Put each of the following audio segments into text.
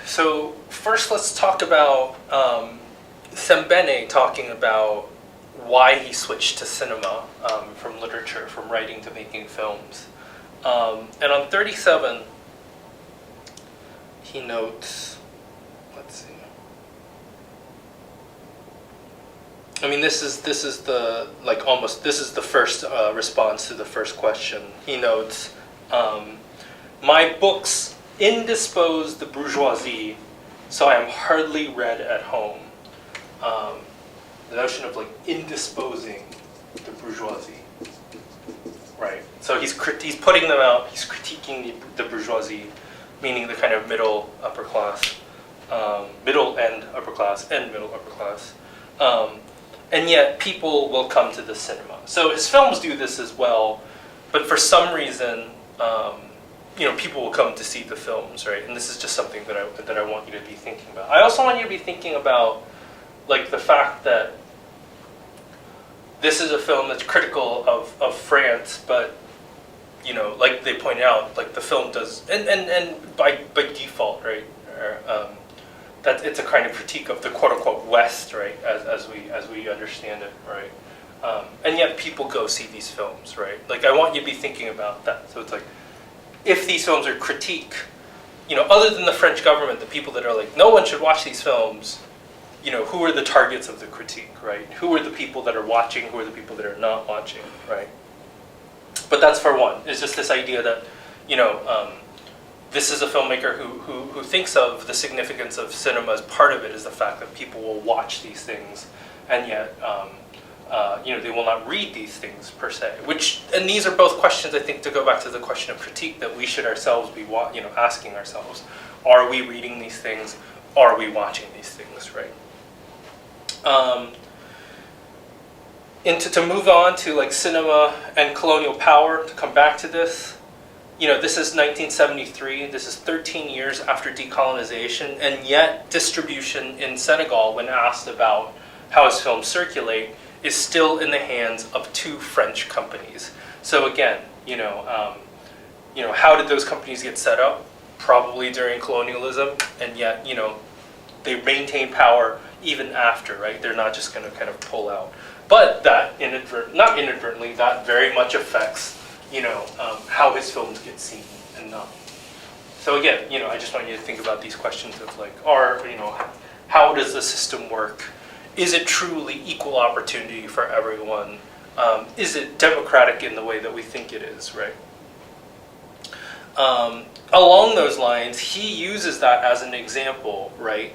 So first let's talk about Sembene talking about why he switched to cinema from literature, from writing to making films. And on 37, he notes, let's see. I mean, this is the this is the first response to the first question. He notes, my books indispose the bourgeoisie, so I am hardly read at home. The notion of indisposing the bourgeoisie, right? So he's putting them out. He's critiquing the bourgeoisie, meaning the kind of middle upper class, middle and upper class, and middle upper class. And yet people will come to the cinema. So his films do this as well, but for some reason, people will come to see the films, right? And this is just something that I want you to be thinking about. I also want you to be thinking about the fact that this is a film that's critical of France, but like they point out, the film does, and by default, right? That it's a kind of critique of the quote unquote West, right? As we understand it, right? And yet people go see these films, right? I want you to be thinking about that. So it's if these films are critique, other than the French government, the people that are no one should watch these films, who are the targets of the critique, right? Who are the people that are watching? Who are the people that are not watching, right? But that's for one. It's just this idea that, this is a filmmaker who thinks of the significance of cinema as part of it is the fact that people will watch these things, and yet, they will not read these things per se. And these are both questions, I think, to go back to the question of critique that we should ourselves be, asking ourselves: are we reading these things? Are we watching these things, right? And to move on to cinema and colonial power, to come back to this, this is 1973, this is 13 years after decolonization, and yet distribution in Senegal, when asked about how his films circulate, is still in the hands of 2 French companies. So again, how did those companies get set up? Probably during colonialism, and yet, they maintain power even after, right? They're not just going to kind of pull out. But that, not inadvertently, that very much affects, how his films get seen and not. So again, I just want you to think about these questions of how does the system work? Is it truly equal opportunity for everyone? Is it democratic in the way that we think it is, right? Along those lines, he uses that as an example, right,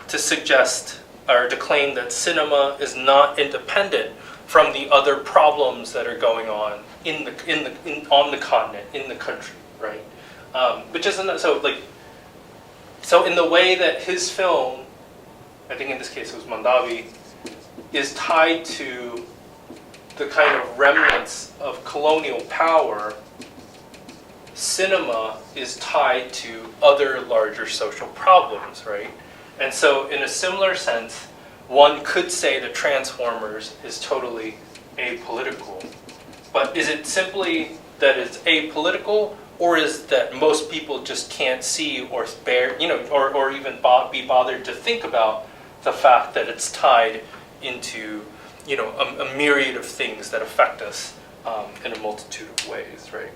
to suggest or to claim that cinema is not independent from the other problems that are going on on the continent, in the country, right? Which isn't so in the way that his film, I think in this case it was Mandavi, is tied to the kind of remnants of colonial power, cinema is tied to other larger social problems, right? And so in a similar sense, one could say that Transformers is totally apolitical. But is it simply that it's apolitical, or is that most people just can't see or bear, or even be bothered to think about the fact that it's tied into, a myriad of things that affect us in a multitude of ways, right?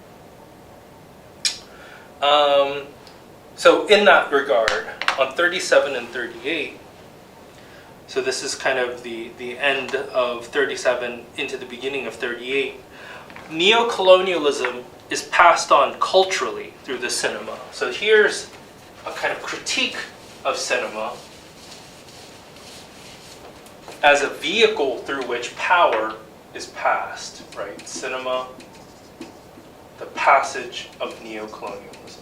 So in that regard, on 37 and 38, so this is kind of the end of 37 into the beginning of 38, neocolonialism is passed on culturally through the cinema. So here's a kind of critique of cinema as a vehicle through which power is passed, right? Cinema, the passage of neocolonialism.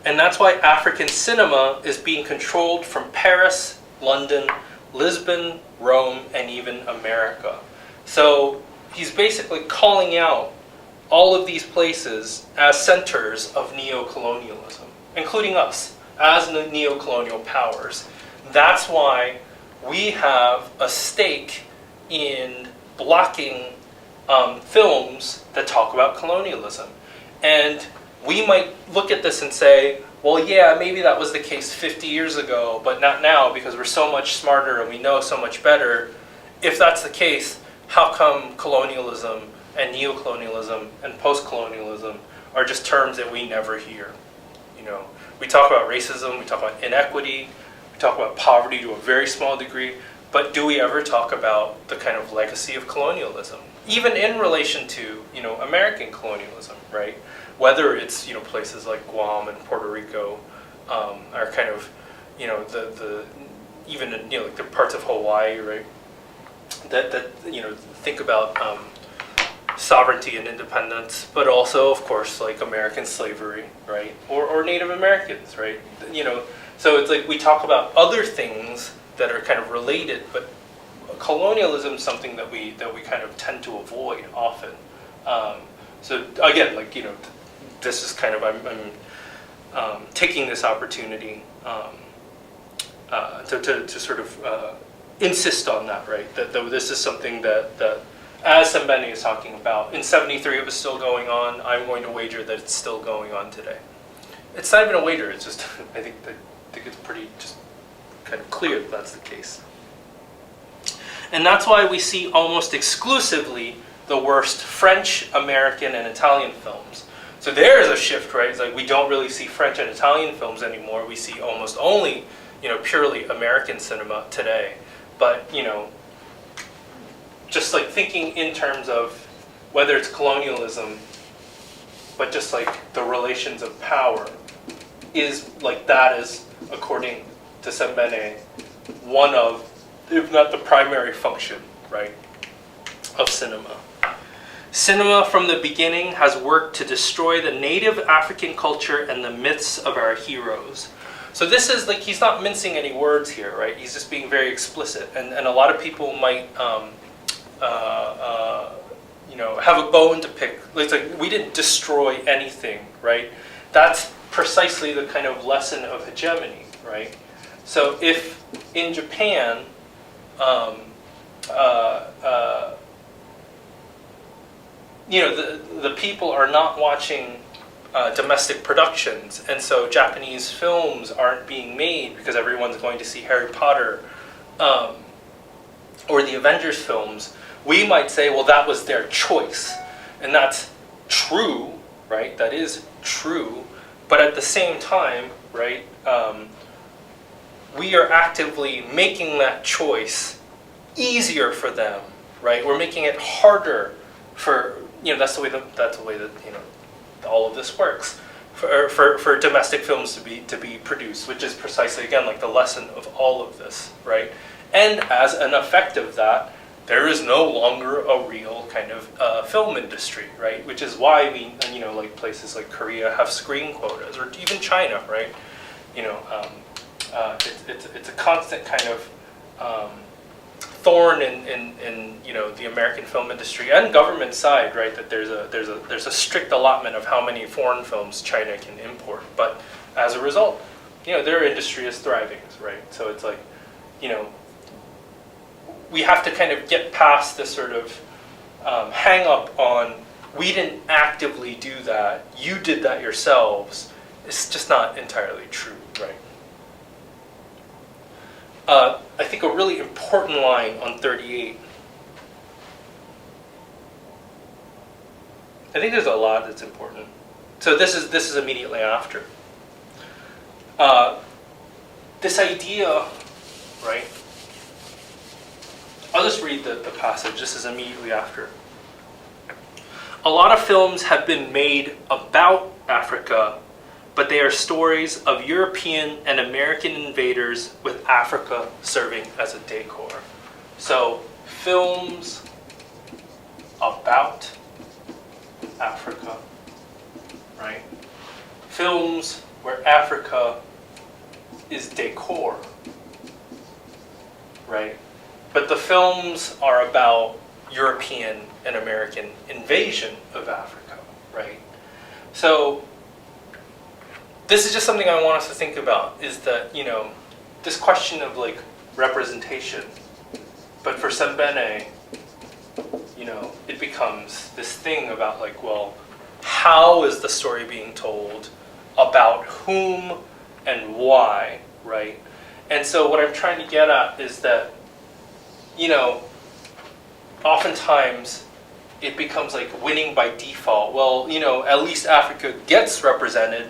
And that's why African cinema is being controlled from Paris, London, Lisbon, Rome, and even America. So he's basically calling out all of these places as centers of neocolonialism, including us as the neocolonial powers. That's why we have a stake in blocking films that talk about colonialism. And we might look at this and say, well, yeah, maybe that was the case 50 years ago, but not now because we're so much smarter and we know so much better. If that's the case, how come colonialism and neocolonialism and post-colonialism are just terms that we never hear? You know, we talk about racism, we talk about inequity, we talk about poverty to a very small degree, but do we ever talk about the kind of legacy of colonialism? Even in relation to, you know, American colonialism, right? Whether it's, you know, places like Guam and Puerto Rico are kind of, you know, the even, you know, like the parts of Hawaii, right? That you know, think about sovereignty and independence, but also, of course, like American slavery, right? Or Native Americans, right? You know, so it's like we talk about other things that are kind of related, but colonialism is something that we kind of tend to avoid often. So again, like, you know, this is kind of I'm taking this opportunity to sort of insist on that, right? That this is something that as Sembene is talking about, in '73 it was still going on. I'm going to wager that it's still going on today. It's not even a wager. It's just I think it's pretty just kind of clear that that's the case. And that's why we see almost exclusively the worst French, American, and Italian films. So there's a shift, right? It's like we don't really see French and Italian films anymore. We see almost only, you know, purely American cinema today. But, you know, just like thinking in terms of whether it's colonialism, but just like the relations of power, is like that is, according to Sembene, one of, if not the primary function, right, of cinema. Cinema from the beginning has worked to destroy the native African culture and the myths of our heroes. So this is like, he's not mincing any words here, right? He's just being very explicit. And a lot of people might, you know, have a bone to pick. It's like, we didn't destroy anything, right? That's precisely the kind of lesson of hegemony, right? So if in Japan, you know, the people are not watching domestic productions, and so Japanese films aren't being made because everyone's going to see Harry Potter or the Avengers films, we might say, well, that was their choice. And that's true, right? That is true. But at the same time, right, we are actively making that choice easier for them, right? We're making it harder for, you know, that's the way that you know, all of this works, for domestic films to be produced, which is precisely, again, like the lesson of all of this, right? And as an effect of that, there is no longer a real kind of film industry, right? Which is why we, you know, like places like Korea have screen quotas, or even China, right? You know, it's a constant kind of thorn in you know, the American film industry and government side, right? That there's a strict allotment of how many foreign films China can import, but as a result, you know, their industry is thriving, right? So it's like, you know, we have to kind of get past this sort of hang up on, we didn't actively do that, you did that yourselves. It's just not entirely true, right? I think a really important line on 38. I think there's a lot that's important. So this is immediately after. This idea, right? I'll just read the passage. This is immediately after. A lot of films have been made about Africa, but they are stories of European and American invaders with Africa serving as a decor. So, films about Africa, right? Films where Africa is decor, right? But the films are about European and American invasion of Africa, right? So, this is just something I want us to think about, is that, you know, this question of like representation, but for Sembene, you know, it becomes this thing about like, well, how is the story being told, about whom and why, right? And so what I'm trying to get at is that, oftentimes it becomes like winning by default. Well, at least Africa gets represented,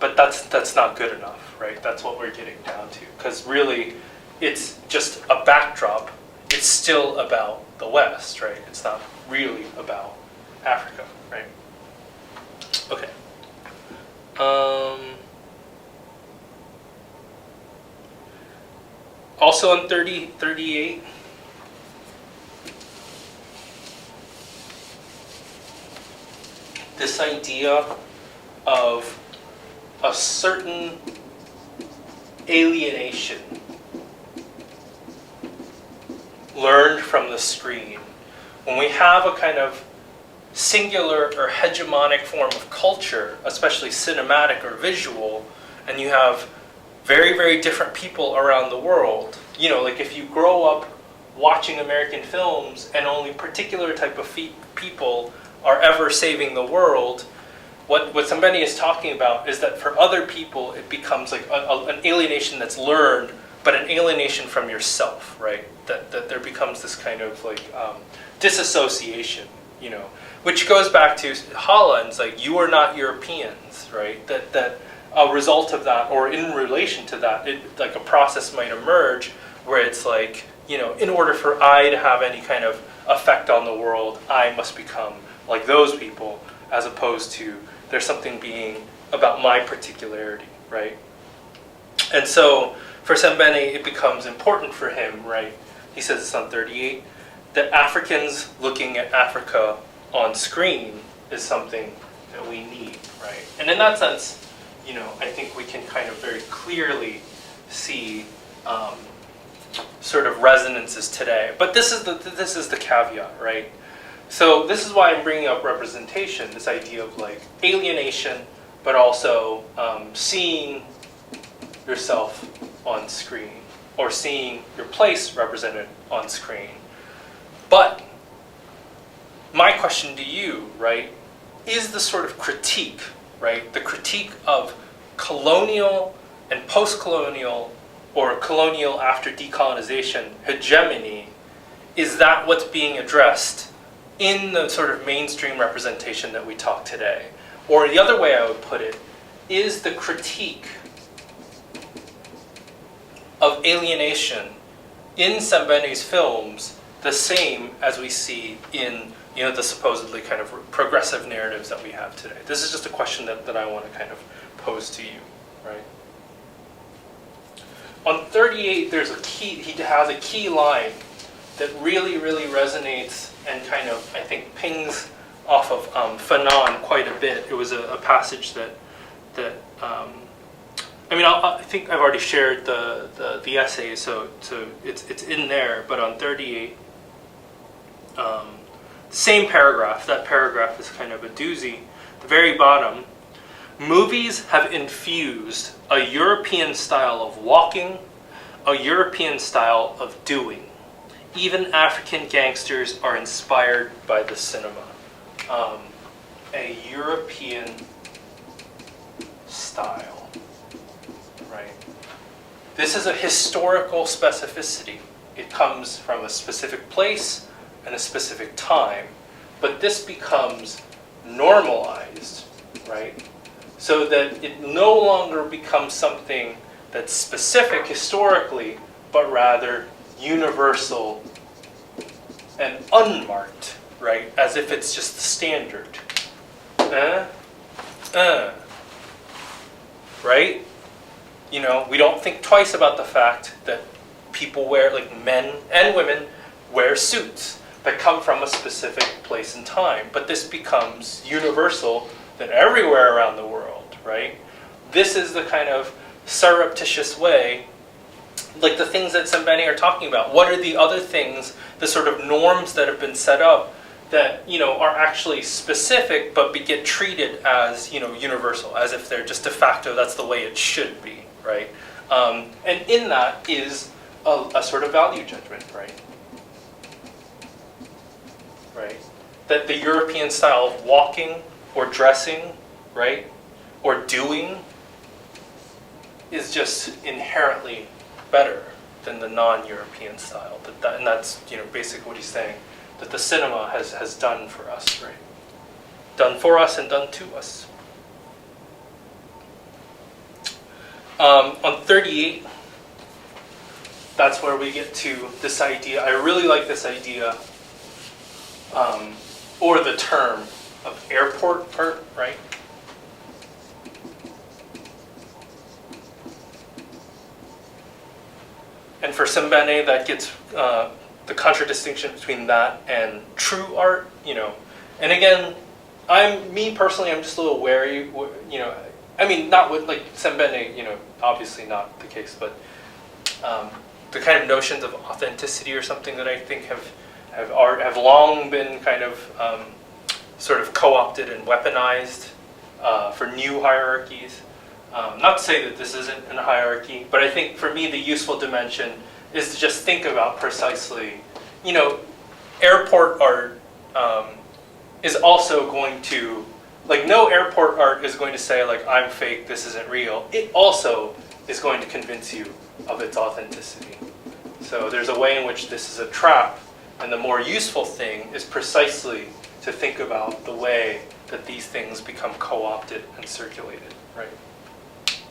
but that's not good enough, right? That's what we're getting down to. Because really, it's just a backdrop. It's still about the West, right? It's not really about Africa, right? Okay. Also on 38, this idea of a certain alienation learned from the screen. When we have a kind of singular or hegemonic form of culture, especially cinematic or visual, and you have very, very different people around the world, like if you grow up watching American films and only particular type of people are ever saving the world, what somebody is talking about is that for other people it becomes like an alienation that's learned, but an alienation from yourself, right? That there becomes this kind of like disassociation, which goes back to Holland's, like, you are not Europeans, right? That a result of that, or in relation to that, like a process might emerge where it's like, in order for I to have any kind of effect on the world, I must become like those people, as opposed to there's something being about my particularity, right? And so for Sembene, it becomes important for him, right? He says this on 38, that Africans looking at Africa on screen is something that we need, right? And in that sense, I think we can kind of very clearly see sort of resonances today. But this is the caveat, right? So this is why I'm bringing up representation, this idea of like alienation, but also seeing yourself on screen, or seeing your place represented on screen. But my question to you, right, is the sort of critique, right, the critique of colonial and post-colonial, or colonial after decolonization hegemony, is that what's being addressed in the sort of mainstream representation that we talk today? Or the other way I would put it, is the critique of alienation in Sembene's films the same as we see in the supposedly kind of progressive narratives that we have today? This is just a question that I want to kind of pose to you, right? On 38, he has a key line that really, really resonates and kind of, I think, pings off of Fanon quite a bit. It was a passage that I think I've already shared the essay, so it's in there. But on 38, same paragraph. That paragraph is kind of a doozy. The very bottom. Movies have infused a European style of walking, a European style of doing. Even African gangsters are inspired by the cinema. A European style, right? This is a historical specificity. It comes from a specific place and a specific time, but this becomes normalized, right? So that it no longer becomes something that's specific historically, but rather universal and unmarked, right? As if it's just the standard. Right? We don't think twice about the fact that people wear, like men and women, wear suits that come from a specific place and time. But this becomes universal that everywhere around the world, right? This is the kind of surreptitious way, like the things that Sembene are talking about. What are the other things, the sort of norms that have been set up that are actually specific but get treated as universal, as if they're just de facto, that's the way it should be, right? And in that is a sort of value judgment, right? Right? That the European style of walking or dressing, right, or doing is just inherently better than the non-European style. And that's, you know, basically what he's saying, that the cinema has done for us, right? Done for us and done to us. On 38, that's where we get to this idea. I really like this idea, or the term of airport art, right? And for Sembene, that gets the contradistinction between that and true art, you know. And again, me personally, I'm just a little wary, you know. I mean, not with like Sembene, you know, obviously not the case, but the kind of notions of authenticity or something that I think have long been kind of sort of co-opted and weaponized for new hierarchies. Not to say that this isn't a hierarchy, but I think for me the useful dimension is to just think about precisely, you know, airport art is also going to, like, no airport art is going to say, like, I'm fake, this isn't real. It also is going to convince you of its authenticity. So there's a way in which this is a trap, and the more useful thing is precisely to think about the way that these things become co-opted and circulated, right?